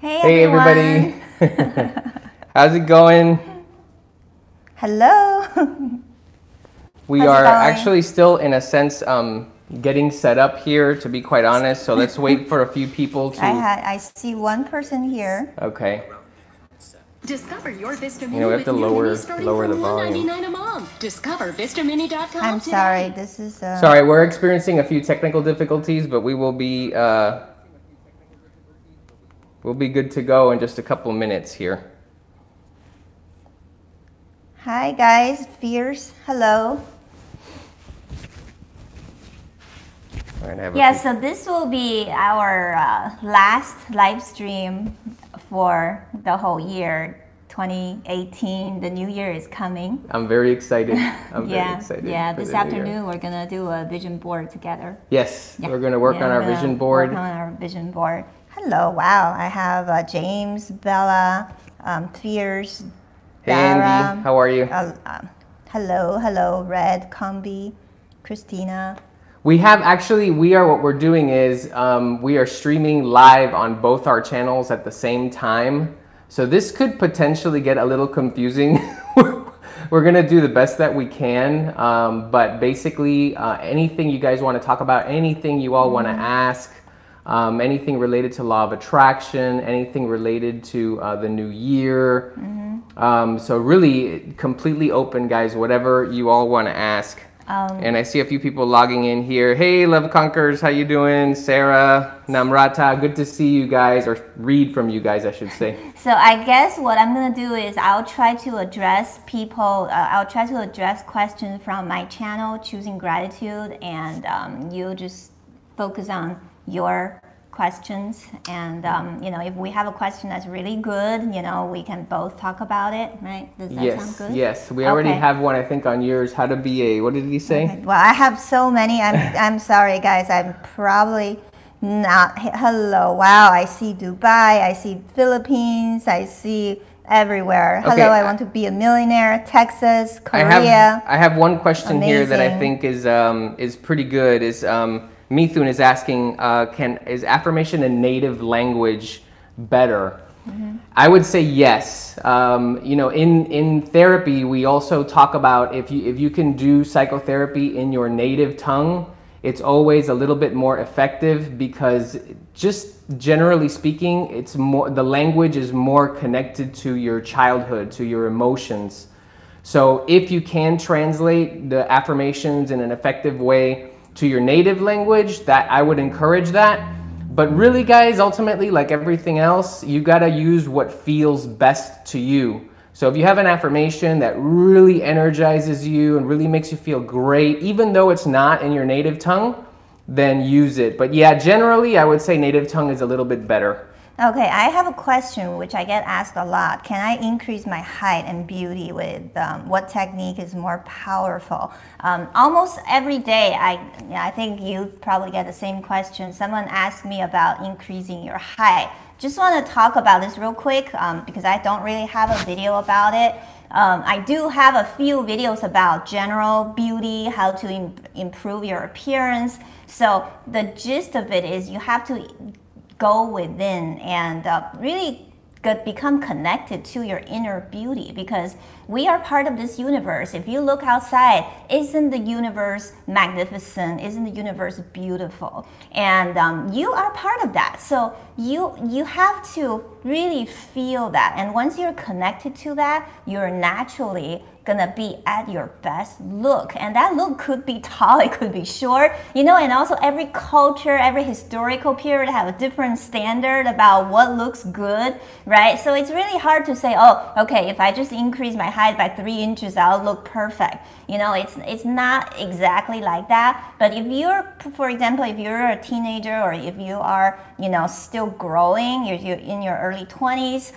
Hey Hey everyone. everybody, how's it going? Hello. We How's it are going? actually still, in a sense, getting set up here, to be quite honest. So let's wait for a few people to. I see one person here. Okay. Discover your Vista You know, we have to with new lower minis starting the from volume. $1.99 a month. Discover VistaMini.com I'm today. sorry. This is Sorry, we're experiencing a few technical difficulties, but we will be we'll be good to go in just a couple minutes here. Hi guys, Fierce. Hello. All right, I have a Yeah, few- so this will be our last live stream for the whole year 2018. The new year is coming. I'm very excited. I'm very Yeah, excited. yeah. for This the new year. afternoon we're gonna do a vision board together. Yes, Yeah. we're going to work Yeah, on our we're gonna vision board. Work on our vision board. Hello, wow. I have James, Bella, Fierce, Hey Dara. Andy, how are you? Hello, Red, Combi, Christina. We have actually, what we're doing is we are streaming live on both our channels at the same time. So this could potentially get a little confusing. We're gonna do the best that we can, but basically anything you guys wanna talk about, anything you all wanna ask, anything related to law of attraction, anything related to the new year. So really completely open, guys, whatever you all wanna ask. And I see a few people logging in here. Hey, Love Conquers, how you doing? Sarah, Namrata, good to see you guys, or read from you guys, I should say. So I guess what I'm gonna do is I'll try to address I'll try to address questions from my channel, Choosing Gratitude, and you just focus on your questions. And you know, if we have a question that's really good, you know, we can both talk about it, right? Does that sound good? Yes, we already Okay. have one, I think, on yours. How to be a, what did he say? Okay. Well, I have so many. I'm sorry, guys. I'm probably not. Hello. Wow. I see Dubai. I see Philippines. I see everywhere. Okay, Hello. I want to be a millionaire. Texas, Korea. I have one question here that I Amazing. think is pretty good. Is Mithun is asking, is affirmation in native language better? I would say yes. You know, in therapy, we also talk about if you can do psychotherapy in your native tongue, it's always a little bit more effective because just generally speaking, the language is more connected to your childhood, to your emotions. So if you can translate the affirmations in an effective way to your native language, that I would encourage that. But really, guys, ultimately, like everything else, you gotta use what feels best to you. So if you have an affirmation that really energizes you and really makes you feel great, even though it's not in your native tongue, then use it. But yeah, generally, I would say native tongue is a little bit better. Okay, I have a question which I get asked a lot. Can I increase my height and beauty with what technique is more powerful? Almost every day, I think you probably get the same question. Someone asked me about increasing your height. Just want to talk about this real quick because I don't really have a video about it. I do have a few videos about general beauty, how to improve your appearance. So the gist of it is you have to go within and really become connected to your inner beauty, because we are part of this universe. If you look outside, isn't the universe magnificent? Isn't the universe beautiful? And you are part of that. So you have to really feel that. And once you're connected to that, you're naturally gonna be at your best look. And that look could be tall, it could be short, you know, and also every culture, every historical period have a different standard about what looks good, right? So it's really hard to say, oh, okay, if I just increase my height by 3 inches, I'll look perfect. You know, it's not exactly like that. But if you're, for example, if you're a teenager, or if you are, you know, still growing, you're in your early 20s,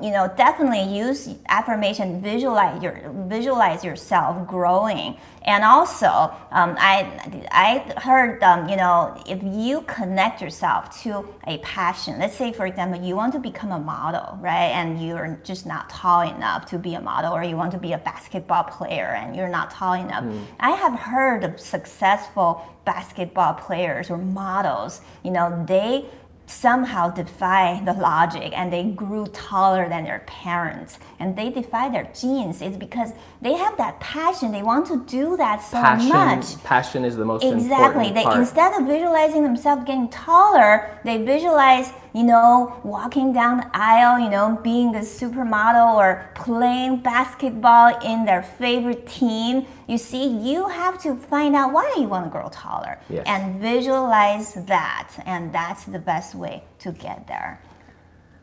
you know, definitely use affirmation, visualize yourself growing. And also, I heard, you know, if you connect yourself to a passion, let's say, for example, you want to become a model, right? And you're just not tall enough to be a model, or you want to be a basketball player and you're not tall enough. I have heard of successful basketball players or models, you know, they somehow defy the logic and they grew taller than their parents and they defy their genes. It's because they have that passion. They want to do that so much. Passion is the most Exactly. important part. Instead of visualizing themselves getting taller, they visualize, walking down the aisle, being the supermodel or playing basketball in their favorite team. You see, you have to find out why you want to grow taller and visualize that. And that's the best way to get there.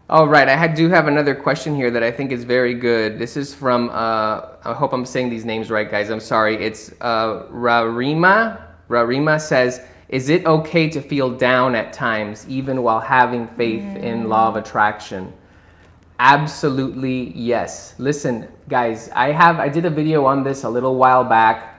All right, I do have another question here that I think is very good. This is from, I hope I'm saying these names right, guys. I'm sorry. It's Rarima. Rarima says, is it okay to feel down at times, even while having faith in law of attraction? Absolutely yes. Listen, guys, I did a video on this a little while back.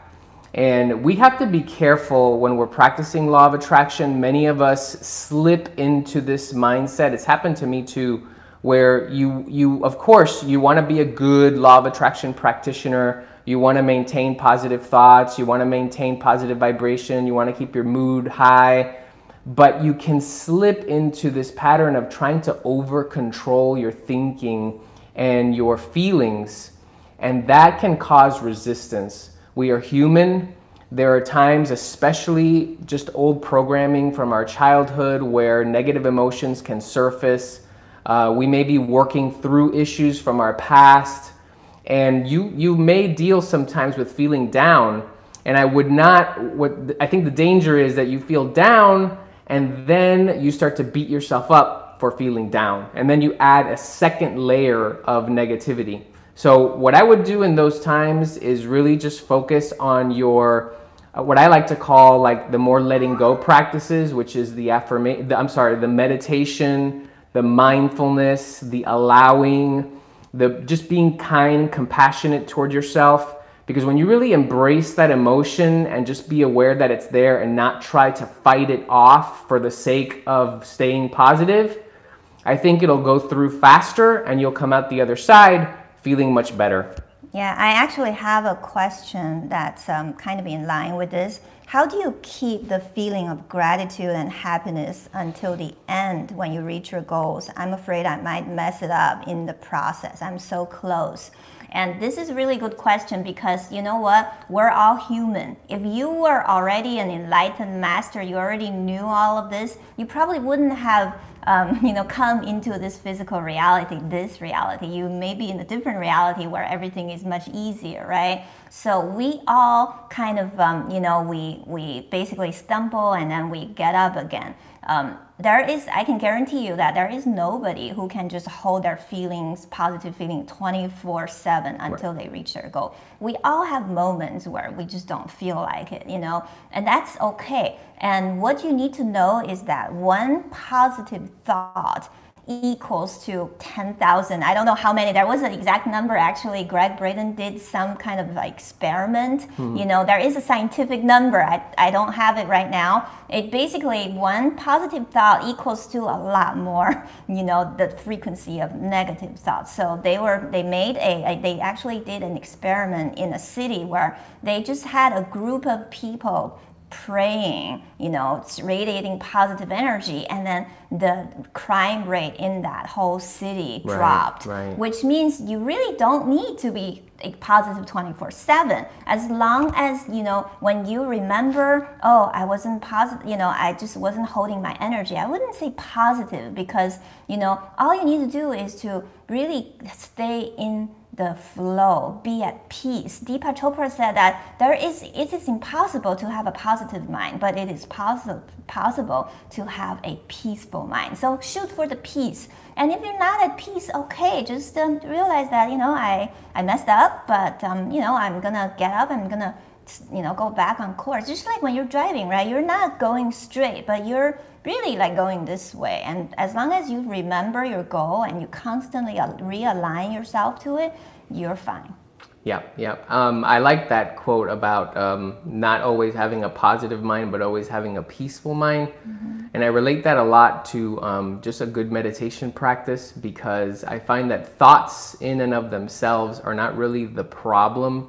And we have to be careful when we're practicing law of attraction. Many of us slip into this mindset. It's happened to me too, where you of course, you want to be a good law of attraction practitioner. You want to maintain positive thoughts. You want to maintain positive vibration. You want to keep your mood high. But you can slip into this pattern of trying to over control your thinking and your feelings. And that can cause resistance. We are human. There are times, especially just old programming from our childhood, where negative emotions can surface. We may be working through issues from our past, and you may deal sometimes with feeling down. And I think the danger is that you feel down and then you start to beat yourself up for feeling down. And then you add a second layer of negativity. So what I would do in those times is really just focus on your, what I like to call like the more letting go practices, which is the meditation, the mindfulness, the allowing, the just being kind, compassionate toward yourself. Because when you really embrace that emotion and just be aware that it's there and not try to fight it off for the sake of staying positive, I think it'll go through faster and you'll come out the other side feeling much better. Yeah, I actually have a question that's kind of in line with this. How do you keep the feeling of gratitude and happiness until the end when you reach your goals? I'm afraid I might mess it up in the process. I'm so close. And this is a really good question because you know what? We're all human. If you were already an enlightened master, you already knew all of this, you probably wouldn't have come into this physical reality, this reality. You may be in a different reality where everything is much easier, right? So we all kind of, we basically stumble and then we get up again. I can guarantee you that there is nobody who can just hold their feelings, positive feeling 24/7 until they reach their goal. We all have moments where we just don't feel like it, and that's okay. And what you need to know is that one positive thought equals to 10,000. I don't know how many. There was an exact number. Actually, Greg Braden did some kind of experiment. There is a scientific number. I don't have it right now. It basically, one positive thought equals to a lot more, the frequency of negative thoughts. So they actually did an experiment in a city where they just had a group of people praying, it's radiating positive energy, and then the crime rate in that whole city dropped, which means you really don't need to be positive 24/7. As long as, when you remember, I wasn't positive, I just wasn't holding my energy. I wouldn't say positive because, all you need to do is to really stay in the flow, be at peace. Deepak Chopra said that it is impossible to have a positive mind, but it is possible to have a peaceful mind. So shoot for the peace. And if you're not at peace, okay, just realize that, I messed up, but, I'm gonna get up, I'm gonna, go back on course. Just like when you're driving, right? You're not going straight, but you're really like going this way. And as long as you remember your goal and you constantly realign yourself to it, you're fine. Yeah. I like that quote about not always having a positive mind, but always having a peaceful mind. And I relate that a lot to just a good meditation practice, because I find that thoughts in and of themselves are not really the problem,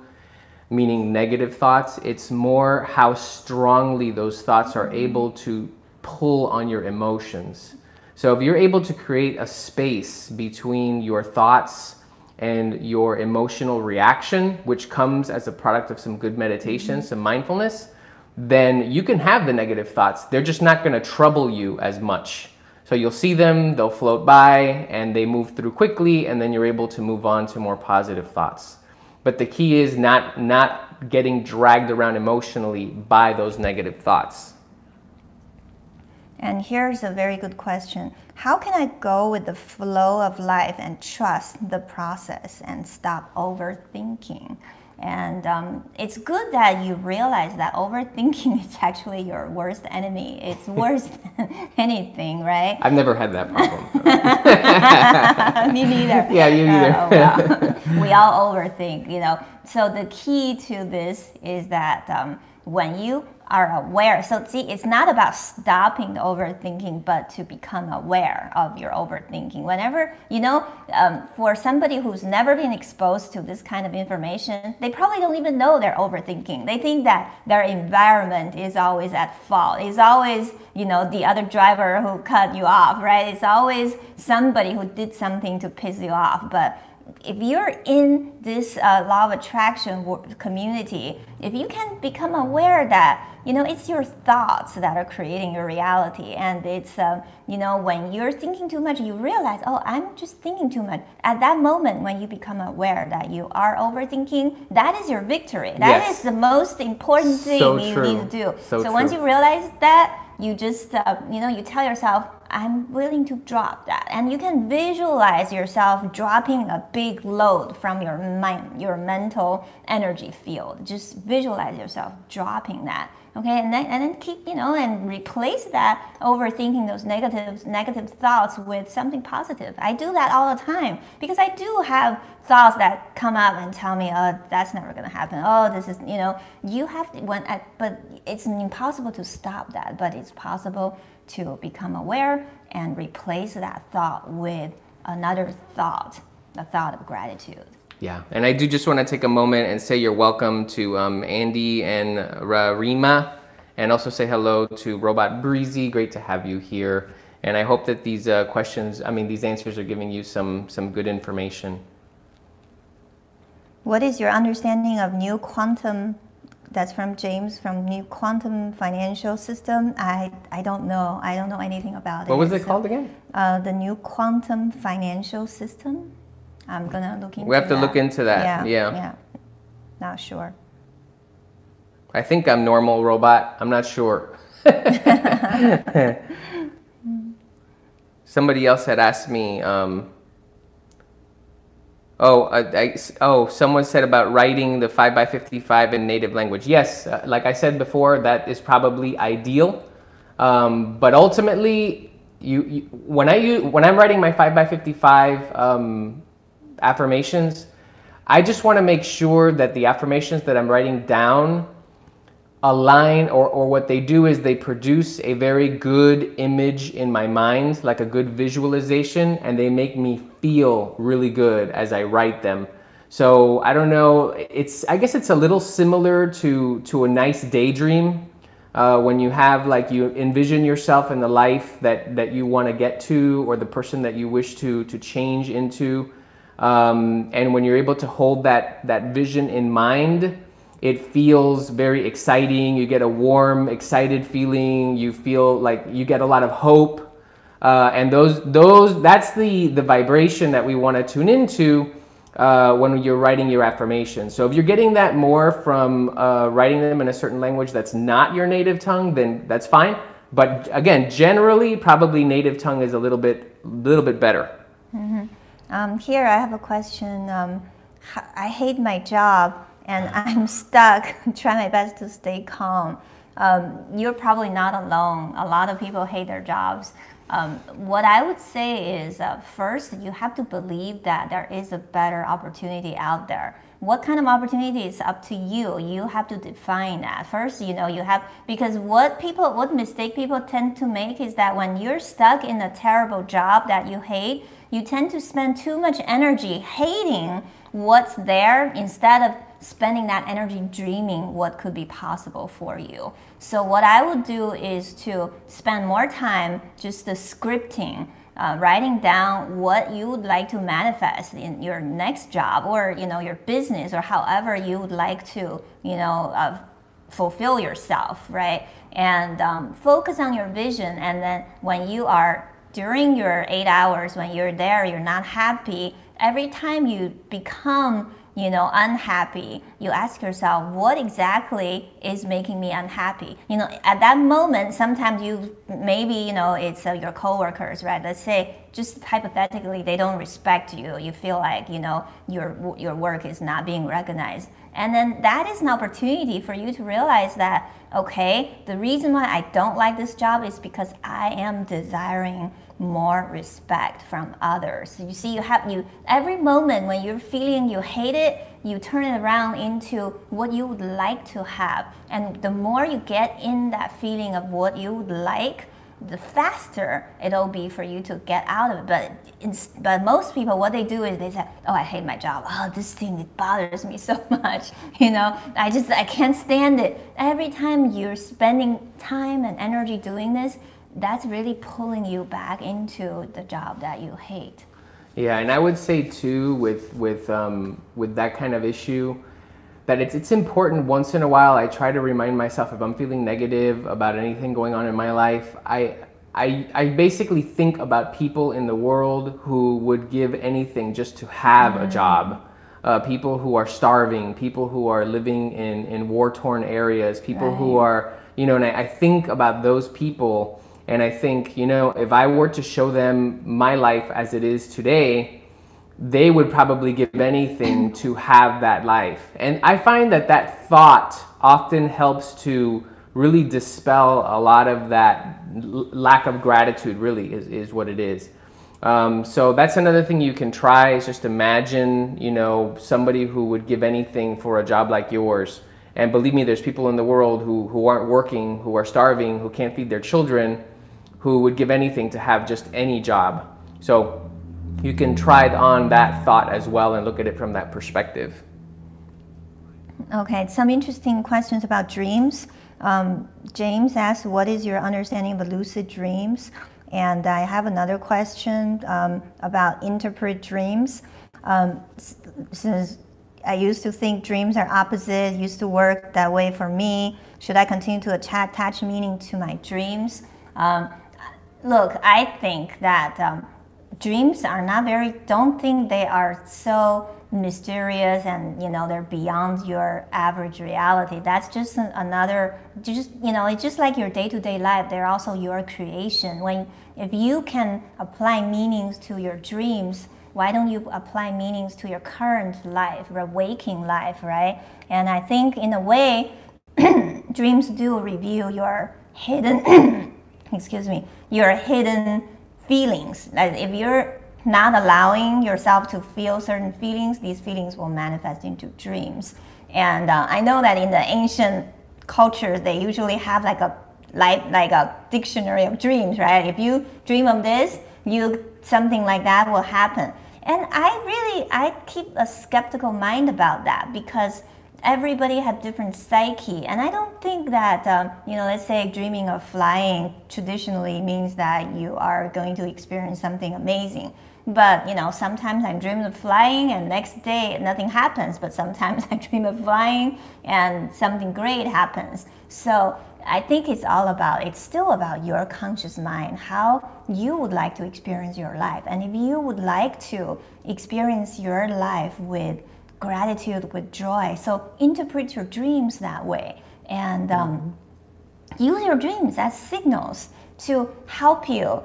meaning negative thoughts. It's more how strongly those thoughts are able to pull on your emotions. So if you're able to create a space between your thoughts and your emotional reaction, which comes as a product of some good meditation, some mindfulness, then you can have the negative thoughts. They're just not going to trouble you as much. So you'll see them, they'll float by, and they move through quickly, and then you're able to move on to more positive thoughts. But the key is not getting dragged around emotionally by those negative thoughts. And here's a very good question. How can I go with the flow of life and trust the process and stop overthinking? And it's good that you realize that overthinking is actually your worst enemy. It's worse than anything, right? I've never had that problem. Me neither. Yeah, you neither. Well, we all overthink, you know. So the key to this is that when you are aware, so see, it's not about stopping the overthinking, but to become aware of your overthinking. Whenever, you know, for somebody who's never been exposed to this kind of information, they probably don't even know they're overthinking. They think that their environment is always at fault. It's always, you know, the other driver who cut you off, right? It's always somebody who did something to piss you off. But if you're in this law of attraction community, if you can become aware that, you know, it's your thoughts that are creating your reality, and it's, you know, when you're thinking too much, you realize, oh, I'm just thinking too much. At that moment, when you become aware that you are overthinking, that is your victory. That is the most important thing you need to do. So once you realize that, you just, you know, you tell yourself, I'm willing to drop that. And you can visualize yourself dropping a big load from your mind, your mental energy field. Just visualize yourself dropping that. Okay, and then keep, you know, and replace that overthinking, those negative thoughts with something positive. I do that all the time because I do have thoughts that come up and tell me, oh, that's never going to happen. Oh, this is, you know, you have to, but it's impossible to stop that, but it's possible to become aware and replace that thought with another thought, the thought of gratitude. Yeah, and I do just want to take a moment and say you're welcome to Andy and Rima, and also say hello to Robot Breezy. Great to have you here. And I hope that these these answers are giving you some good information. What is your understanding of New Quantum? That's from James from New Quantum Financial System. I don't know. I don't know anything about it. What was it called again? The New Quantum Financial System. I'm gonna look into that. We have to look into that. Yeah. Not sure. I think I'm normal, Robot. I'm not sure. Somebody else had asked me. Someone said about writing the 5x55 in native language. Yes, like I said before, that is probably ideal. But ultimately, when I'm writing my 5x55 affirmations, I just want to make sure that the affirmations that I'm writing down align, or what they do is they produce a very good image in my mind, like a good visualization, and they make me feel really good as I write them. So I don't know, I guess it's a little similar to a nice daydream. When you have, like, you envision yourself in the life that you want to get to, or the person that you wish to change into. And when you're able to hold that vision in mind, it feels very exciting. You get a warm, excited feeling. You feel like you get a lot of hope. And that's the vibration that we want to tune into when you're writing your affirmations. So if you're getting that more from writing them in a certain language that's not your native tongue, then that's fine. But again, generally, probably native tongue is a little bit better. Mm-hmm. Here I have a question. I hate my job and I'm stuck. Try my best to stay calm. You're probably not alone. A lot of people hate their jobs. What I would say is, first, you have to believe that there is a better opportunity out there. What kind of opportunity is up to you? You have to define that. First, you have, because what mistake people tend to make is that when you're stuck in a terrible job that you hate, you tend to spend too much energy hating what's there instead of spending that energy dreaming what could be possible for you. So what I would do is to spend more time just the scripting, writing down what you would like to manifest in your next job, or your business, or however you would like to fulfill yourself, right? And focus on your vision. And then when you are during your 8 hours, when you're there, you're not happy. Every time you become unhappy, you ask yourself, what exactly is making me unhappy? At that moment, sometimes it's your coworkers, right? Let's say, just hypothetically, they don't respect you. You feel like, your work is not being recognized. And then that is an opportunity for you to realize that, okay, the reason why I don't like this job is because I am desiring more respect from others. So you see, every moment when you're feeling you hate it, you turn it around into what you would like to have. And the more you get in that feeling of what you would like, the faster it'll be for you to get out of it. But most people, what they do is they say, oh, I hate my job. Oh, this thing, it bothers me so much. I can't stand it. Every time you're spending time and energy doing this, that's really pulling you back into the job that you hate. Yeah, and I would say too, with that kind of issue, that it's important once in a while. I try to remind myself, if I'm feeling negative about anything going on in my life, I basically think about people in the world who would give anything just to have a job. People who are starving, people who are living in war-torn areas, people who are, and I think about those people. And I think, if I were to show them my life as it is today, they would probably give anything to have that life. And I find that thought often helps to really dispel a lot of that lack of gratitude, really, is what it is. So that's another thing you can try, is just imagine, somebody who would give anything for a job like yours. And believe me, there's people in the world who aren't working, who are starving, who can't feed their children, who would give anything to have just any job. So you can try on that thought as well and look at it from that perspective. Okay, some interesting questions about dreams. James asked, what is your understanding of lucid dreams? And I have another question about interpret dreams. Since I used to think dreams are opposite, used to work that way for me, should I continue to attach meaning to my dreams? Look, I think that dreams are don't think they are so mysterious and they're beyond your average reality. That's just it's just like your day-to-day life. They're also your creation. If you can apply meanings to your dreams, why don't you apply meanings to your current life, your waking life, right? And I think in a way, dreams do reveal your hidden your hidden feelings. Like if you're not allowing yourself to feel certain feelings, these feelings will manifest into dreams. And I know that in the ancient cultures, they usually have like a dictionary of dreams, right? If you dream of this, something like that will happen. And I keep a skeptical mind about that, because everybody has different psyche, and I don't think that let's say dreaming of flying traditionally means that you are going to experience something amazing. But sometimes I dream of flying and next day nothing happens, but sometimes I dream of flying and something great happens. So I think it's still about your conscious mind, how you would like to experience your life. And if you would like to experience your life with gratitude, with joy, so interpret your dreams that way, and use your dreams as signals to help you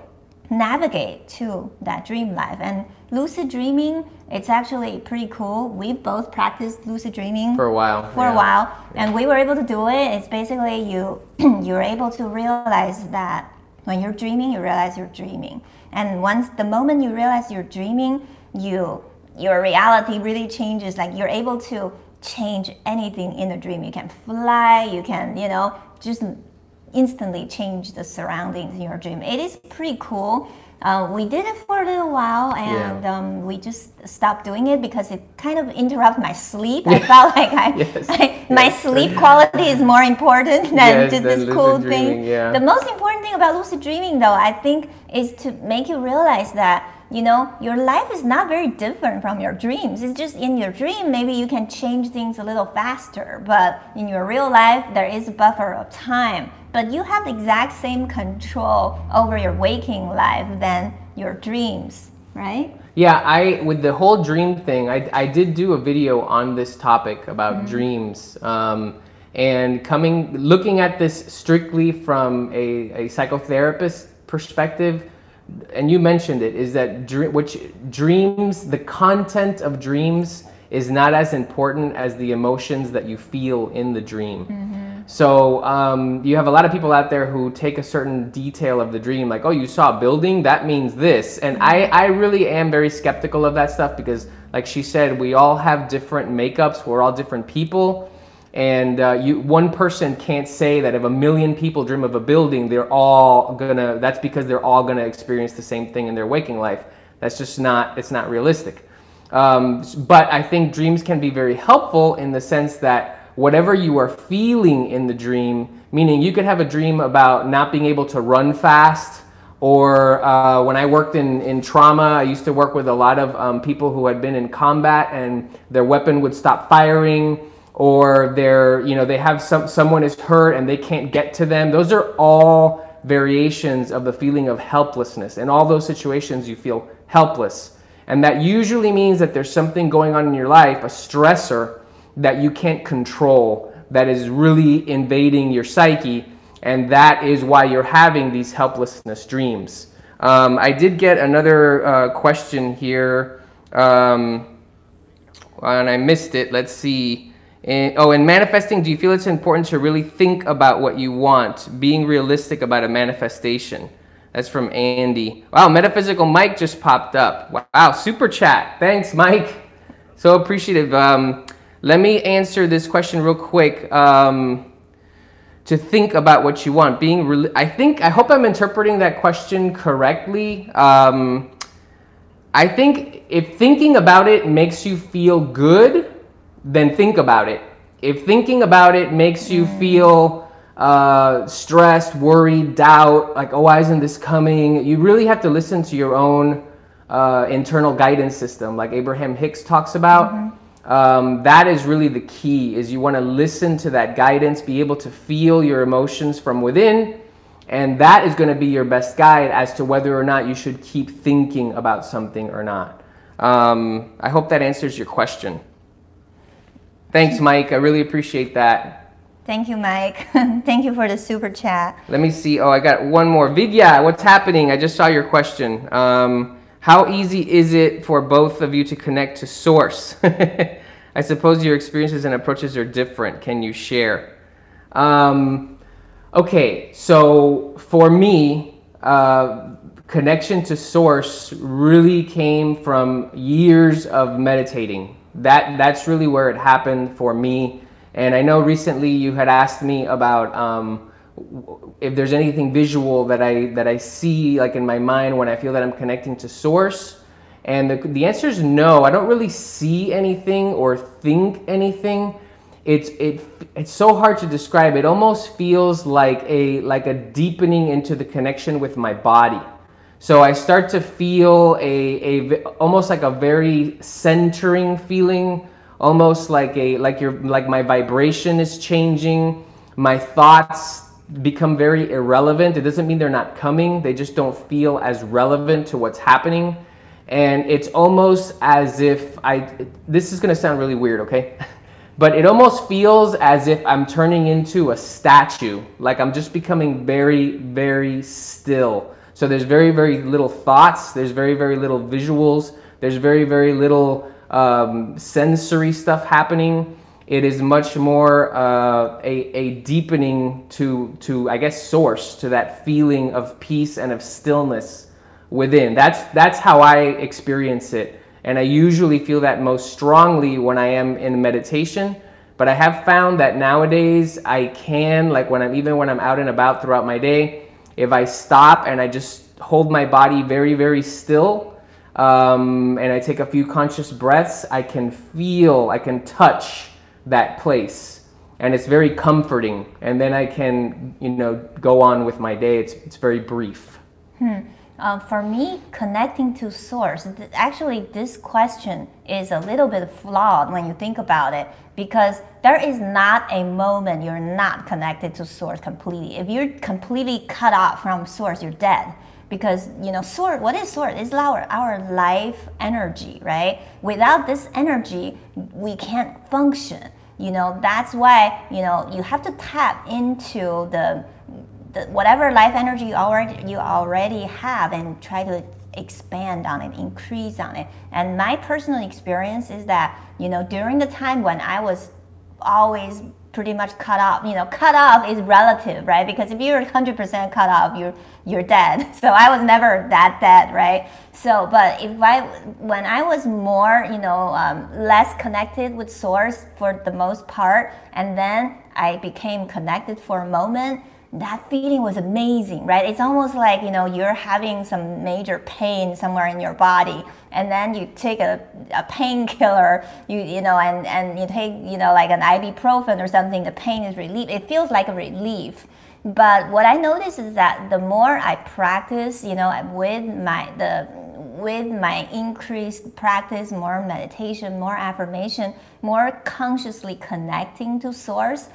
navigate to that dream life. And lucid dreaming, it's actually pretty cool. We both practiced lucid dreaming for a while. And we were able to do it. It's basically you're able to realize that when you're dreaming, you realize you're dreaming. And the moment you realize you're dreaming, your reality really changes. Like you're able to change anything in a dream. You can fly, you can, just instantly change the surroundings in your dream. It is pretty cool. We did it for a little while, and we just stopped doing it because it kind of interrupted my sleep. I felt like my sleep quality is more important than just this cool thing. The most important thing about lucid dreaming, though, I think, is to make you realize that, you know, your life is not very different from your dreams. It's just in your dream, maybe you can change things a little faster, but in your real life, there is a buffer of time. But you have the exact same control over your waking life than your dreams, right? Yeah, with the whole dream thing, I did do a video on this topic about dreams. And looking at this strictly from a psychotherapist perspective, and you mentioned it, is that dreams, the content of dreams is not as important as the emotions that you feel in the dream. So you have a lot of people out there who take a certain detail of the dream, like, oh, you saw a building, that means this. And I really am very skeptical of that stuff because, like she said, we all have different makeups, we're all different people. And one person can't say that if 1 million people dream of a building, that's because they're all gonna experience the same thing in their waking life. That's just it's not realistic. But I think dreams can be very helpful in the sense that whatever you are feeling in the dream, meaning you could have a dream about not being able to run fast, or when I worked in trauma, I used to work with a lot of people who had been in combat and their weapon would stop firing, or they have someone is hurt and they can't get to them. Those are all variations of the feeling of helplessness. In all those situations, you feel helpless. And that usually means that there's something going on in your life, a stressor that you can't control, that is really invading your psyche, and that is why you're having these helplessness dreams. I did get another question here, and I missed it. Let's see. In manifesting, do you feel it's important to really think about what you want, being realistic about a manifestation? That's from Andy. Wow, Metaphysical Mike just popped up. Wow, super chat. Thanks, Mike. So appreciative. Let me answer this question real quick. To think about what you want. I hope I'm interpreting that question correctly. I think if thinking about it makes you feel good, then think about it. If thinking about it makes you feel stressed, worried, doubt, like, oh, why isn't this coming? You really have to listen to your own internal guidance system, like Abraham Hicks talks about. That is really the key, is you want to listen to that guidance, be able to feel your emotions from within, and that is going to be your best guide as to whether or not you should keep thinking about something or not. I hope that answers your question. Thanks, Mike. I really appreciate that. Thank you, Mike. Thank you for the super chat. Let me see. Oh, I got one more. Vidya, what's happening? I just saw your question. How easy is it for both of you to connect to source? I suppose your experiences and approaches are different. Can you share? Okay, so for me, connection to source really came from years of meditating. That's really where it happened for me. And I know recently you had asked me about if there's anything visual that I see, like in my mind, when I feel that I'm connecting to source. And the answer is no. I don't really see anything or think anything. It's so hard to describe. It almost feels like a deepening into the connection with my body. So I start to feel almost like a very centering feeling, almost like my vibration is changing. My thoughts become very irrelevant. It doesn't mean they're not coming. They just don't feel as relevant to what's happening. And it's almost as if this is going to sound really weird, okay? But it almost feels as if I'm turning into a statue. Like I'm just becoming very, very still. So there's very, very little thoughts. There's very, very little visuals. There's very, very little sensory stuff happening. It is much more a deepening to I guess source, to that feeling of peace and of stillness within. That's how I experience it, and I usually feel that most strongly when I am in meditation, But I have found that nowadays I can, like even when I'm out and about throughout my day, if I stop and I just hold my body very, very still, and I take a few conscious breaths, I can feel, I can touch that place, and it's very comforting. And then I can, go on with my day. It's very brief. For me, connecting to source, actually this question is a little bit flawed when you think about it, because there is not a moment you're not connected to source completely. If you're completely cut off from source, you're dead. Because, source, what is source? It's our life energy, right? Without this energy, we can't function. That's why, you have to tap into the whatever life energy you already have and try to expand on it, increase on it. And my personal experience is that, during the time when I was always pretty much cut off, cut off is relative, right? Because if you're 100% cut off, you're dead. So I was never that dead, right? So, but when I was more, less connected with source for the most part, and then I became connected for a moment, that feeling was amazing, right? It's almost like, you're having some major pain somewhere in your body, and then you take a painkiller, and you take, like an ibuprofen or something, the pain is relieved. It feels like a relief. But what I notice is that the more I practice, with my increased practice, more meditation, more affirmation, more consciously connecting to source,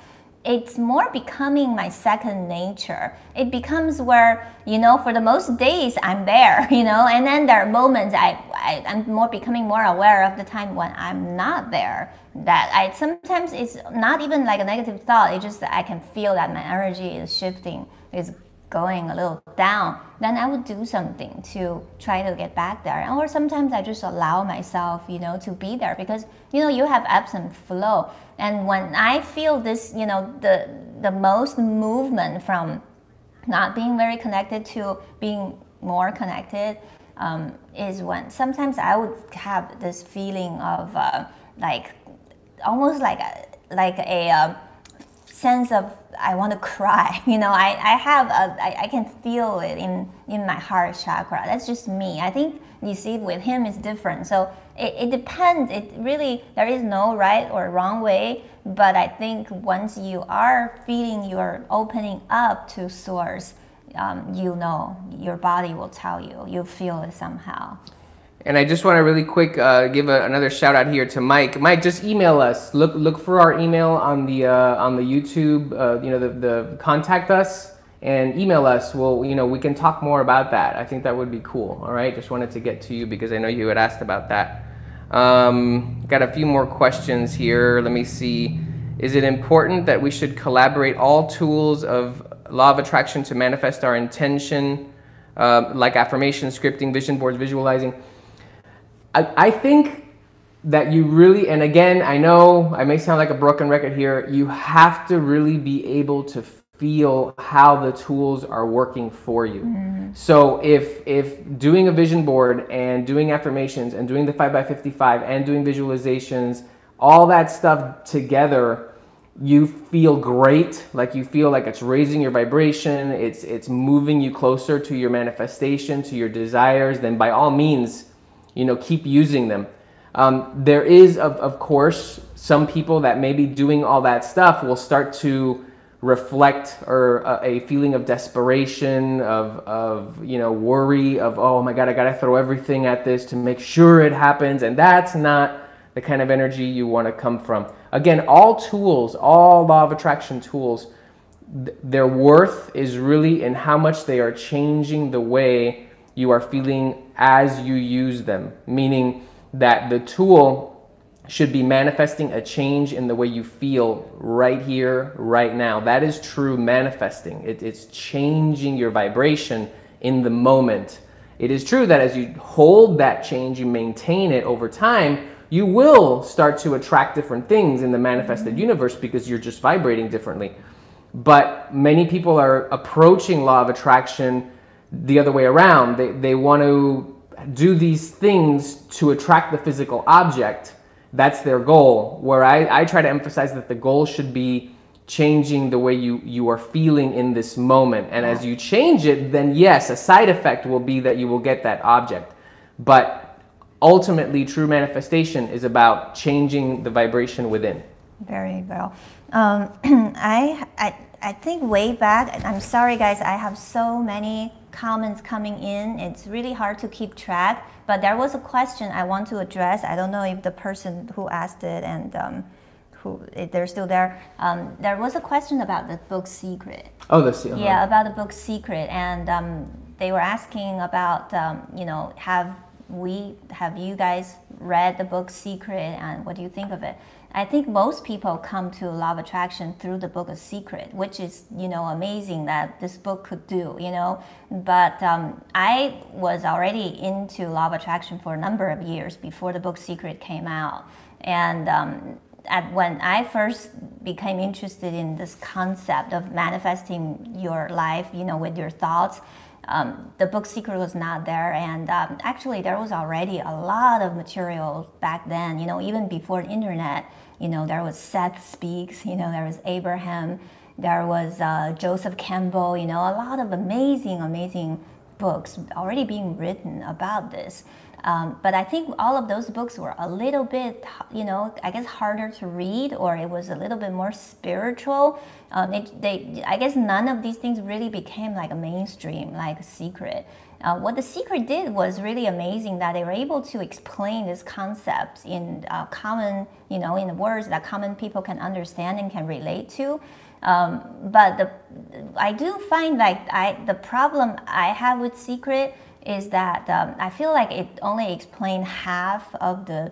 it's more becoming my second nature. It becomes where, for the most days I'm there, and then there are moments I'm becoming more aware of the time when I'm not there. That sometimes it's not even like a negative thought, it's just that I can feel that my energy is shifting, is going a little down. Then I would do something to try to get back there. Or sometimes I just allow myself, to be there, because, you have ebbs and flow. And when I feel this, the most movement from not being very connected to being more connected, is when sometimes I would have this feeling of almost like a sense of I want to cry. I can feel it in my heart chakra. That's just me. I think you see with him it's different. So it depends. It really, there is no right or wrong way. But I think once you are feeling you're opening up to source, your body will tell you. You feel it somehow. And I just want to really quick give another shout out here to Mike. Mike, just email us. Look for our email on the YouTube. The contact us and email us. We can talk more about that. I think that would be cool. All right. Just wanted to get to you because I know you had asked about that. Got a few more questions here. Let me see. Is it important that we should collaborate all tools of law of attraction to manifest our intention, like affirmation, scripting, vision boards, visualizing? I think that you really, and again, I know I may sound like a broken record here, you have to really be able to feel how the tools are working for you. Mm-hmm. So if doing a vision board and doing affirmations and doing the 5x55 and doing visualizations, all that stuff together, you feel great, like you feel like it's raising your vibration, it's moving you closer to your manifestation, to your desires, then by all means, keep using them. There is, of course, some people that maybe doing all that stuff will start to reflect or a feeling of desperation, of worry, of, oh my God, I gotta throw everything at this to make sure it happens. And that's not the kind of energy you want to come from. Again, all tools, all law of attraction tools, their worth is really in how much they are changing the way you are feeling as you use them, meaning that the tool should be manifesting a change in the way you feel right here, right now. That is true manifesting. It's changing your vibration in the moment. It is true that as you hold that change, you maintain it over time, you will start to attract different things in the manifested universe because you're just vibrating differently. But many people are approaching law of attraction the other way around. They want to do these things to attract the physical object, that's their goal. Where I try to emphasize that the goal should be changing the way you are feeling in this moment. And as you change it, then yes, a side effect will be that you will get that object. But ultimately, true manifestation is about changing the vibration within. Very well. I think way back, and I'm sorry guys, I have so many comments coming in. It's really hard to keep track, but there was a question I want to address. I don't know if the person who asked it and if they're still there. There was a question about the book Secret. Oh, the Secret. Yeah, about the book Secret, and they were asking about, you know, have you guys read the book Secret, and what do you think of it? I think most people come to Law of Attraction through the book of Secret, which is, you know, amazing that this book could do, you know. But I was already into Law of Attraction for a number of years before the book Secret came out. And when I first became interested in this concept of manifesting your life, you know, with your thoughts, the book Secret was not there, and actually there was already a lot of material back then, you know, even before the internet. You know, there was Seth Speaks, you know, there was Abraham, there was Joseph Campbell, you know, a lot of amazing books already being written about this. But I think all of those books were a little bit, you know, I guess harder to read, or it was a little bit more spiritual. I guess none of these things really became like a mainstream, like Secret. What the Secret did was really amazing, that they were able to explain these concepts in common, you know, in words that common people can understand and can relate to. But I do find like the problem I have with Secret is that I feel like it only explained half of the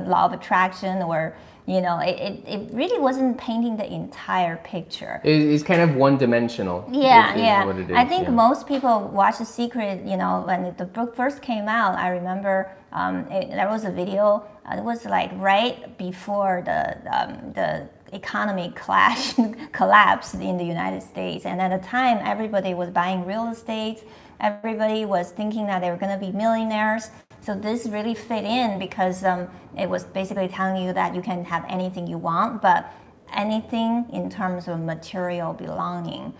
law of attraction, or, you know, it really wasn't painting the entire picture. It's kind of one-dimensional. Yeah, is what it is, I think most people watch The Secret, you know, when the book first came out. I remember there was a video. It was like right before the economy collapsed in the United States, and at the time everybody was buying real estate. Everybody was thinking that they were going to be millionaires. So this really fit in because it was basically telling you that you can have anything you want, but anything in terms of material belonging.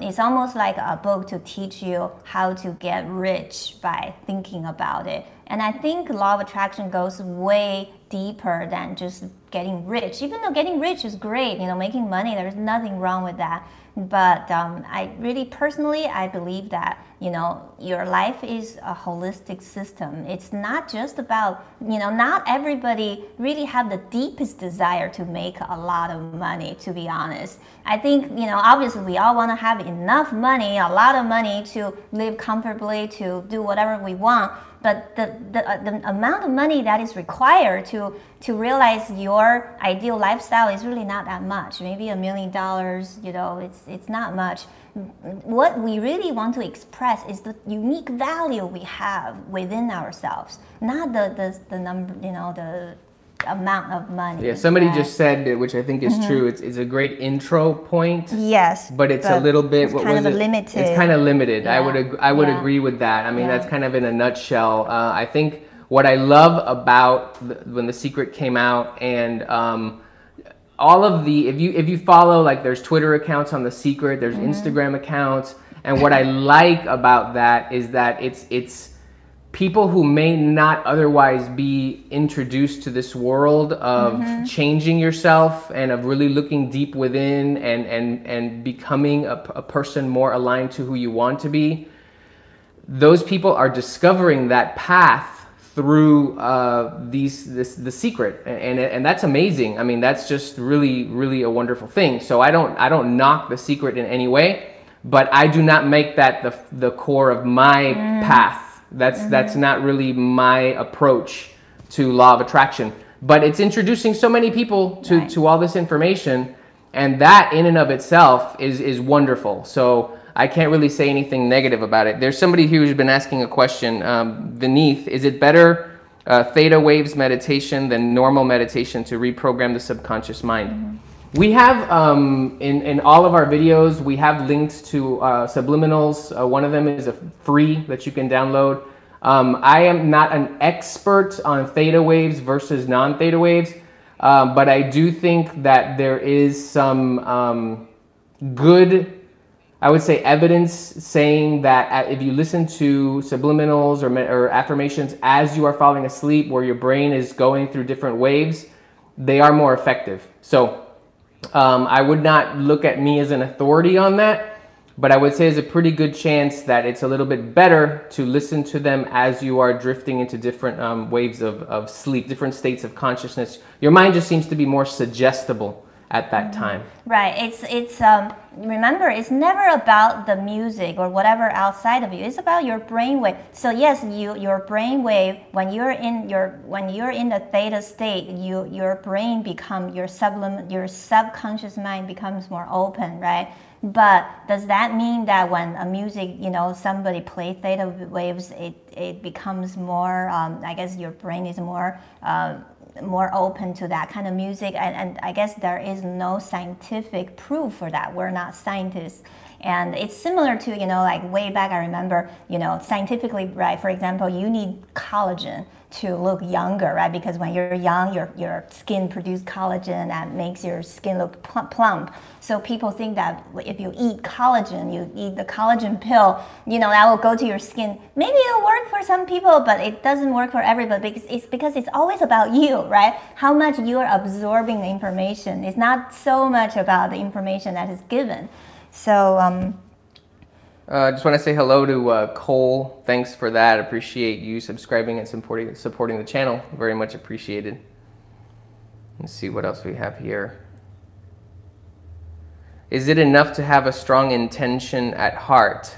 It's almost like a book to teach you how to get rich by thinking about it. And I think Law of Attraction goes way deeper than just getting rich. Even though getting rich is great, you know, making money, there's nothing wrong with that. But I really personally, I believe that, you know, your life is a holistic system. It's not just about, you know, not everybody really have the deepest desire to make a lot of money, to be honest. I think, you know, obviously we all want to have enough money, a lot of money to live comfortably, to do whatever we want. But the amount of money that is required to realize your ideal lifestyle is really not that much. Maybe $1 million, you know, it's not much. What we really want to express is the unique value we have within ourselves, not the number, you know, the amount of money. Yeah, somebody just said, which I think is true, it's a great intro point. Yes, but it's a little bit, it's kind of limited. It's kind of limited. Yeah. I would agree with that. I mean, that's kind of in a nutshell. I think what I love about when The Secret came out, and all of the, if you follow, like, there's Twitter accounts on The Secret, there's Instagram accounts, and what I like about that is that it's people who may not otherwise be introduced to this world of changing yourself and of really looking deep within and becoming a person more aligned to who you want to be. Those people are discovering that path through The Secret, and that's amazing. I mean, that's just really a wonderful thing. So I don't knock The Secret in any way, but I do not make that the core of my path. That's not really my approach to Law of Attraction, but it's introducing so many people to all this information, and that in and of itself is wonderful. So I can't really say anything negative about it. There's somebody here who's been asking a question, Vineeth, is it better theta waves meditation than normal meditation to reprogram the subconscious mind? We have, in all of our videos, we have links to subliminals. One of them is free that you can download. I am not an expert on theta waves versus non-theta waves, but I do think that there is some good, I would say, evidence saying that if you listen to subliminals or affirmations as you are falling asleep, where your brain is going through different waves, they are more effective. So I would not look at me as an authority on that, but I would say there's a pretty good chance that it's a little bit better to listen to them as you are drifting into different waves of sleep, different states of consciousness. Your mind just seems to be more suggestible at that time. Right. It's remember, it's never about the music or whatever outside of you. It's about your brainwave. So yes, your brainwave, when you're in the theta state, your brain your subconscious mind becomes more open, right? But does that mean that when a music, somebody plays theta waves, it becomes more, I guess your brain is more open to that kind of music? And I guess there is no scientific proof for that. We're not scientists. And it's similar to, like way back, I remember, scientifically, right, for example, you need collagen to look younger, right? Because when you're young, your skin produces collagen that makes your skin look plump. So people think that if you eat collagen, you eat the collagen pill, that will go to your skin. Maybe it'll work for some people, but it doesn't work for everybody because it's always about you, right? How much you are absorbing the information. It's not so much about the information that is given. So I just want to say hello to Cole. Thanks for that. Appreciate you subscribing and supporting the channel. Very much appreciated. Let's see what else we have here. Is it enough to have a strong intention at heart?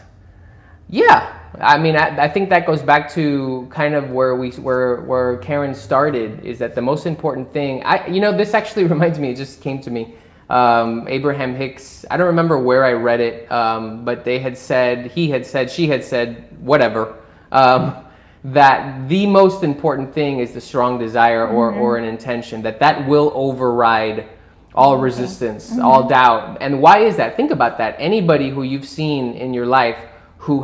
Yeah. I mean, I think that goes back to kind of where Karen started, is that the most important thing, this actually reminds me, it just came to me. Abraham Hicks, I don't remember where I read it, but she had said, whatever, that the most important thing is the strong desire or an intention, that will override all resistance, all doubt. And why is that? Think about that. Anybody who you've seen in your life who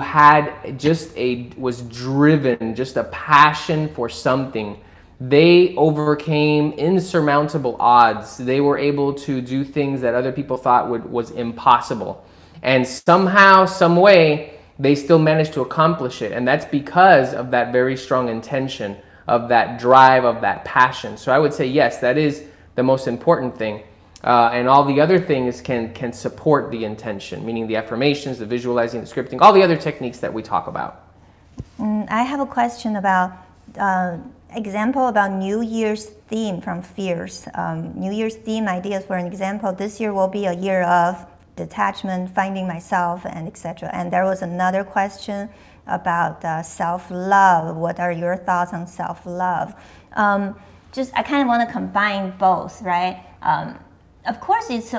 was driven, just a passion for something, they overcame insurmountable odds. They were able to do things that other people thought was impossible. And somehow, some way, they still managed to accomplish it. And that's because of that very strong intention, of that drive, of that passion. So I would say, yes, that is the most important thing. And all the other things can support the intention, meaning the affirmations, the visualizing, the scripting, all the other techniques that we talk about. I have a question about example about New Year's theme from Fierce. New Year's theme ideas, for an example, this year will be a year of detachment, finding myself, and etc. And there was another question about self-love. What are your thoughts on self-love? I kind of want to combine both, right? Of course, it's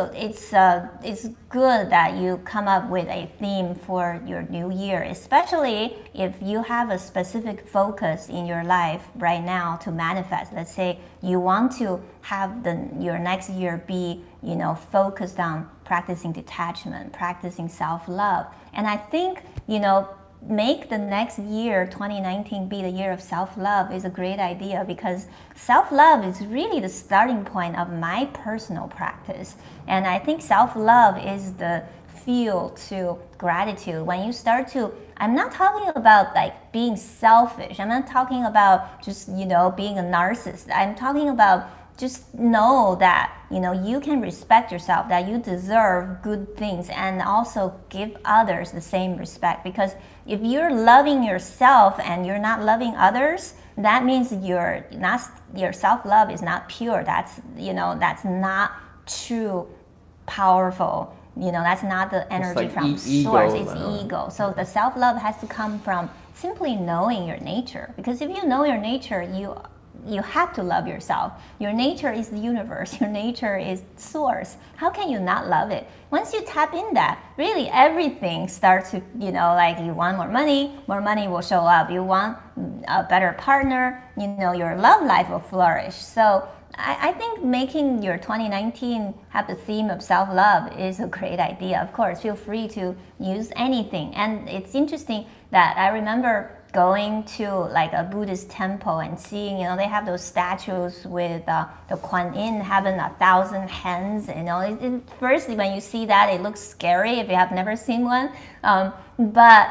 good that you come up with a theme for your new year, especially if you have a specific focus in your life right now to manifest. Let's say you want to have your next year be, focused on practicing detachment, practicing self-love. And I think, make the next year, 2019, be the year of self-love is a great idea, because self-love is really the starting point of my personal practice. And I think self-love is the fuel to gratitude. When you start to, I'm not talking about like being selfish. I'm not talking about just, being a narcissist. I'm talking about just know that, you can respect yourself, that you deserve good things, and also give others the same respect. Because if you're loving yourself and you're not loving others, that means your self-love is not pure. That's not true, powerful. That's not the energy from source. It's ego. So the self-love has to come from simply knowing your nature. Because if you know your nature, you have to love yourself. Your nature is the universe. Your nature is source. How can you not love it? Once you tap in that, really everything starts to, like you want more money will show up. You want a better partner, your love life will flourish. So I think making your 2019 have the theme of self-love is a great idea. Of course, feel free to use anything. And it's interesting that I remember going to like a Buddhist temple and seeing, they have those statues with the Kuan Yin having 1,000 hands. First, when you see that, it looks scary if you have never seen one. But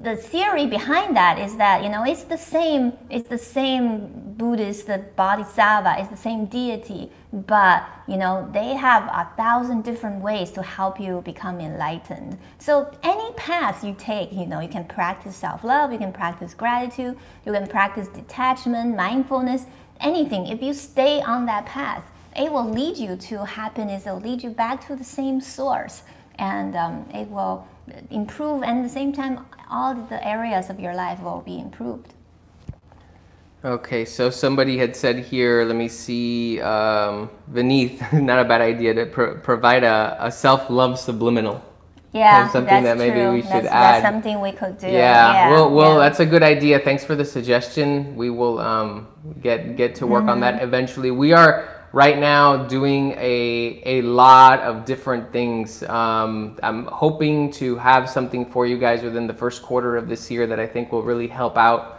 the theory behind that is that it's the same Buddhist, the Bodhisattva is the same deity, but they have 1,000 different ways to help you become enlightened. So any path you take, you can practice self-love, you can practice gratitude, you can practice detachment, mindfulness, anything. If you stay on that path, it will lead you to happiness. It will lead you back to the same source, and it will improve, and at the same time all the areas of your life will be improved. Okay, so somebody had said here, let me see, Vineeth, not a bad idea to provide a self-love subliminal. Yeah, that's something that's that maybe true. we should add. That's something we could do. Yeah, well, that's a good idea. Thanks for the suggestion. We will get to work on that eventually. We are right now doing a lot of different things. I'm hoping to have something for you guys within the first quarter of this year that I think will really help out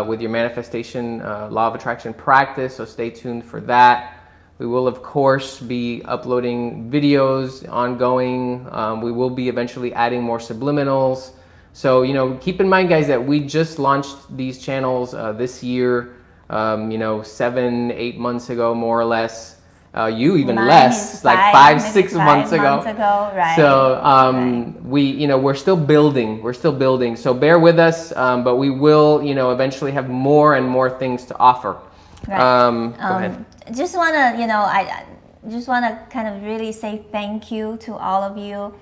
with your manifestation law of attraction practice, so stay tuned for that. We will of course be uploading videos ongoing. We will be eventually adding more subliminals. So keep in mind, guys, that we just launched these channels this year, 7-8 months ago, more or less. You even less, like 5-6 months ago. Right. So we're still building. So bear with us, but we will eventually have more and more things to offer. Right. Go ahead. Just want to I just want to kind of really say thank you to all of you.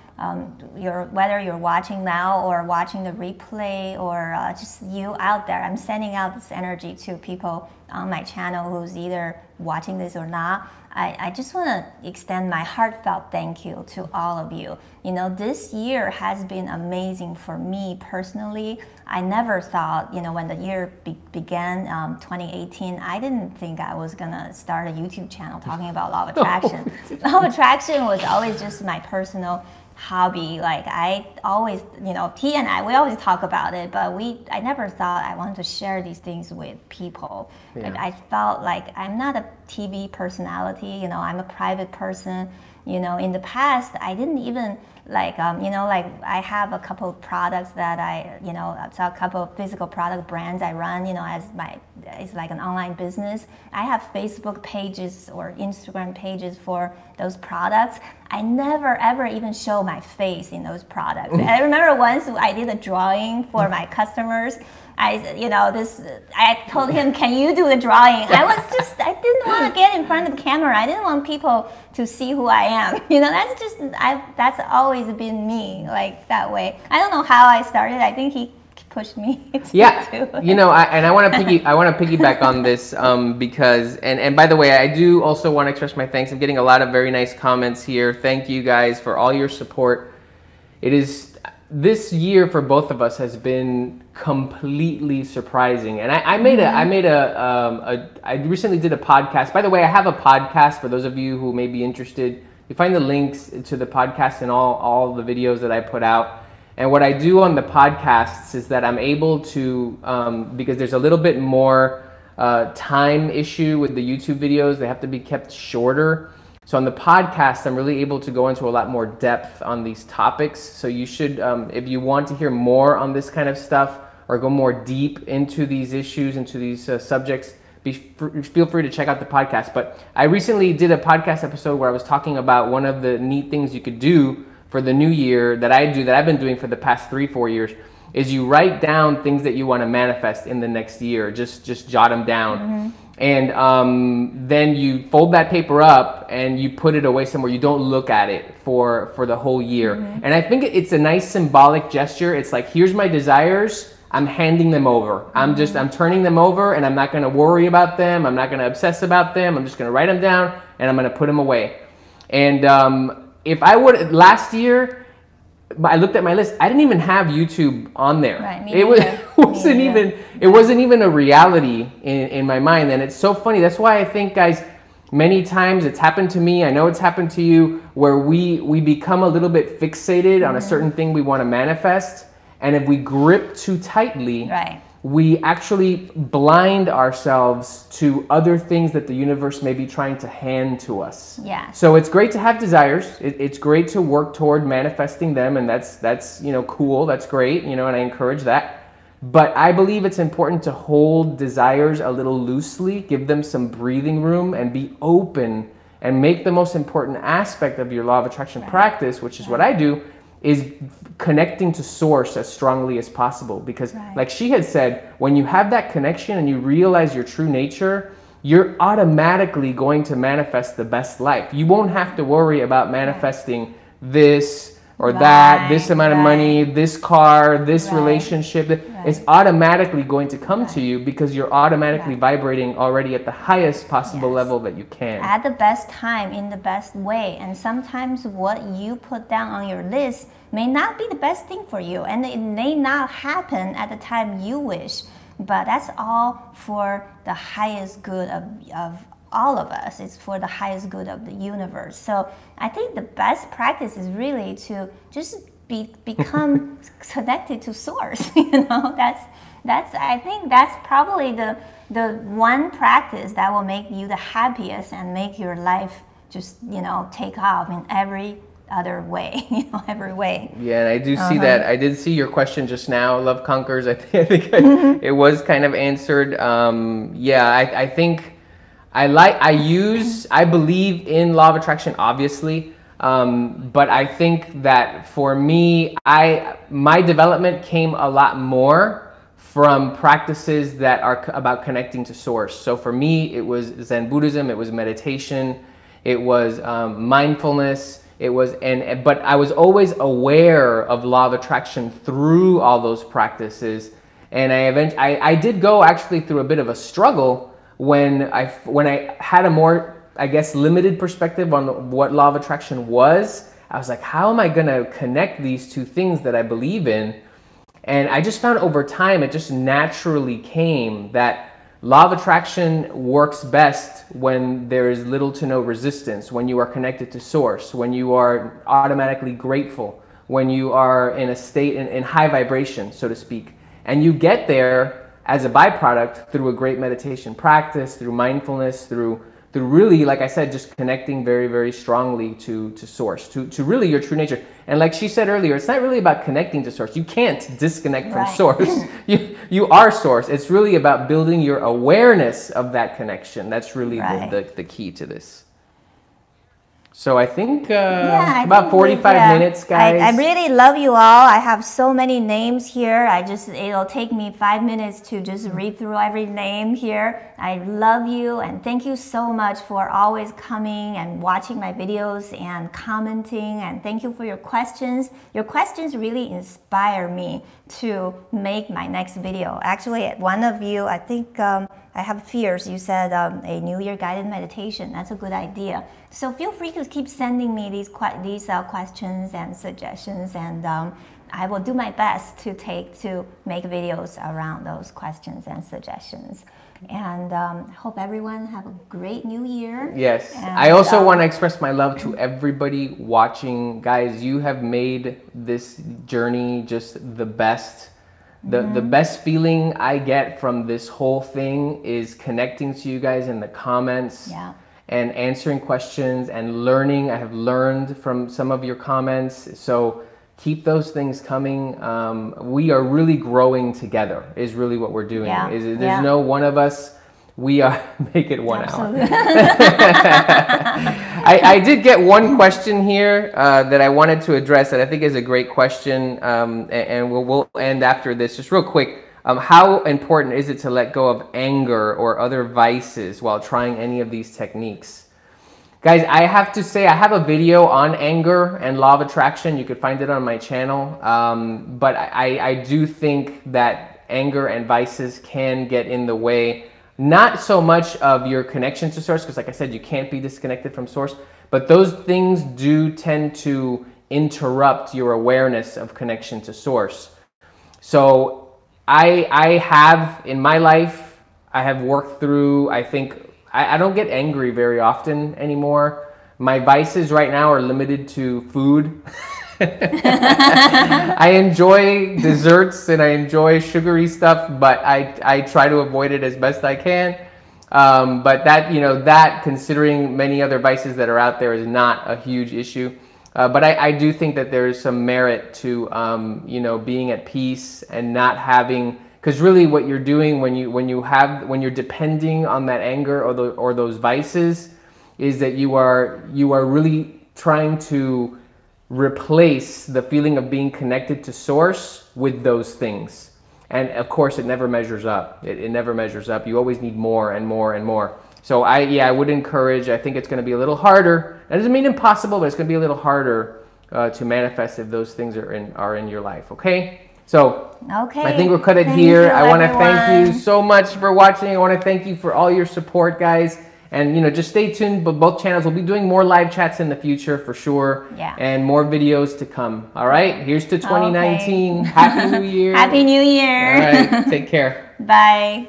Whether you're watching now or watching the replay, or just you out there, I'm sending out this energy to people on my channel who's either watching this or not. I just want to extend my heartfelt thank you to all of you. This year has been amazing for me personally. I never thought, when the year began, 2018, I didn't think I was going to start a YouTube channel talking about law of attraction. Law of attraction was always just my personal hobby. Like I always, T and I, we always talk about it, but I never thought I wanted to share these things with people. Yeah. Like I felt like I'm not a TV personality, I'm a private person. In the past, I didn't even like I have a couple of products that a couple of physical product brands I run, it's like an online business. I have Facebook pages or Instagram pages for those products. I never ever even show my face in those products. I remember once I did a drawing for my customers. I told him, can you do the drawing? I didn't want to get in front of the camera. I didn't want people to see who I am. That's always been me, like that way. I don't know how I started. I think he pushed me to do it. I want to piggyback on this because, and by the way, I do also want to express my thanks. I'm getting a lot of very nice comments here. Thank you guys for all your support. This year for both of us has been completely surprising, and I recently did a podcast. By the way, I have a podcast for those of you who may be interested. You find the links to the podcast and all the videos that I put out. And what I do on the podcasts is that I'm able to, because there's a little bit more time issue with the YouTube videos, they have to be kept shorter. So on the podcast, I'm really able to go into a lot more depth on these topics. So you should, if you want to hear more on this kind of stuff or go more deep into these issues, into these subjects, feel free to check out the podcast. But I recently did a podcast episode where I was talking about one of the neat things you could do for the new year that I've been doing for the past 3-4 years, is you write down things that you want to manifest in the next year. Just jot them down. And then you fold that paper up and you put it away somewhere. You don't look at it for the whole year. And I think it's a nice symbolic gesture. It's like, here's my desires. I'm handing them over. I'm turning them over, and I'm not going to worry about them. I'm not going to obsess about them. I'm just going to write them down and I'm going to put them away. And if I would, last year, but I looked at my list. I didn't even have YouTube on there. Right, me It was neither. it wasn't even a reality in my mind. And it's so funny. That's why I think, guys, many times it's happened to me. I know it's happened to you, where we become a little bit fixated on a certain thing we want to manifest, and if we grip too tightly, Right. we actually blind ourselves to other things that the universe may be trying to hand to us. Yes. So it's great to have desires. It's great to work toward manifesting them, and that's cool. That's great, and I encourage that. But I believe it's important to hold desires a little loosely, give them some breathing room, and be open, and make the most important aspect of your law of attraction practice, which is what I do, is connecting to source as strongly as possible. Because like she had said, when you have that connection and you realize your true nature, you're automatically going to manifest the best life. You won't have to worry about manifesting this or that, this amount of money, this car, this relationship. It's automatically going to come to you because you're automatically vibrating already at the highest possible level that you can. At the best time, in the best way. And sometimes what you put down on your list may not be the best thing for you, and it may not happen at the time you wish. But that's all for the highest good of all of us. It's for the highest good of the universe. So I think the best practice is really to just become connected to source. That's I think that's probably the one practice that will make you the happiest and make your life just take off in every other way, every way. Yeah, and I do see that. I did see your question just now, Love Conquers. I think it was kind of answered. I think I believe in law of attraction, obviously, but I think that for me, my development came a lot more from practices that are about connecting to source. So for me, it was Zen Buddhism, it was meditation, it was mindfulness, but I was always aware of law of attraction through all those practices, and I did go actually through a bit of a struggle when I had a more, I guess, limited perspective on what law of attraction was. I was like, how am I going to connect these two things that I believe in? And I just found over time, it just naturally came that law of attraction works best when there is little to no resistance, when you are connected to source, when you are automatically grateful, when you are in a state in high vibration, so to speak. And you get there as a byproduct through a great meditation practice, through mindfulness, through really, like I said, just connecting very, very strongly to source, to really your true nature. And like she said earlier, it's not really about connecting to source. You can't disconnect from source. You are source. It's really about building your awareness of that connection. That's really the key to this. So I think about 45 minutes, guys. I really love you all. I have so many names here. It'll take me 5 minutes to just read through every name here. I love you, and thank you so much for always coming and watching my videos and commenting, and thank you for your questions. Your questions really inspire me to make my next video. Actually, one of you, I think I have fears. You said a New Year guided meditation. That's a good idea. So feel free to keep sending me these questions and suggestions, and I will do my best to make videos around those questions and suggestions. And hope everyone have a great new year. Yes. And, I also want to express my love to everybody watching. Guys, you have made this journey just the best. The best feeling I get from this whole thing is connecting to you guys in the comments and answering questions and learning. I have learned from some of your comments. So keep those things coming. We are really growing together is really what we're doing. There's no one of us. We are make it 1 hour. I did get one question here that I wanted to address that I think is a great question, and we'll end after this. Just real quick, how important is it to let go of anger or other vices while trying any of these techniques? Guys, I have to say I have a video on anger and law of attraction. You could find it on my channel, but I do think that anger and vices can get in the way. Not so much of your connection to source, because like I said, you can't be disconnected from source, but those things do tend to interrupt your awareness of connection to source. So I have in my life, I have worked through, I think, I don't get angry very often anymore. My vices right now are limited to food. I enjoy desserts and I enjoy sugary stuff, but I try to avoid it as best I can. But that, that considering many other vices that are out there is not a huge issue. But I do think that there is some merit to, being at peace and not having, because really what you're doing when you're depending on that anger or those vices is that you are really trying to replace the feeling of being connected to source with those things. And of course it never measures up. It never measures up. You always need more and more and more. So I would encourage, I think it's going to be a little harder. That doesn't mean impossible, but it's going to be a little harder to manifest if those things are in your life. Okay? So I think we'll cut it here. I want to thank you so much for watching. I want to thank you for all your support, guys. And just stay tuned. But both channels will be doing more live chats in the future for sure. Yeah. And more videos to come. All right. Here's to 2019. Okay. Happy New Year. Happy New Year. All right. Take care. Bye.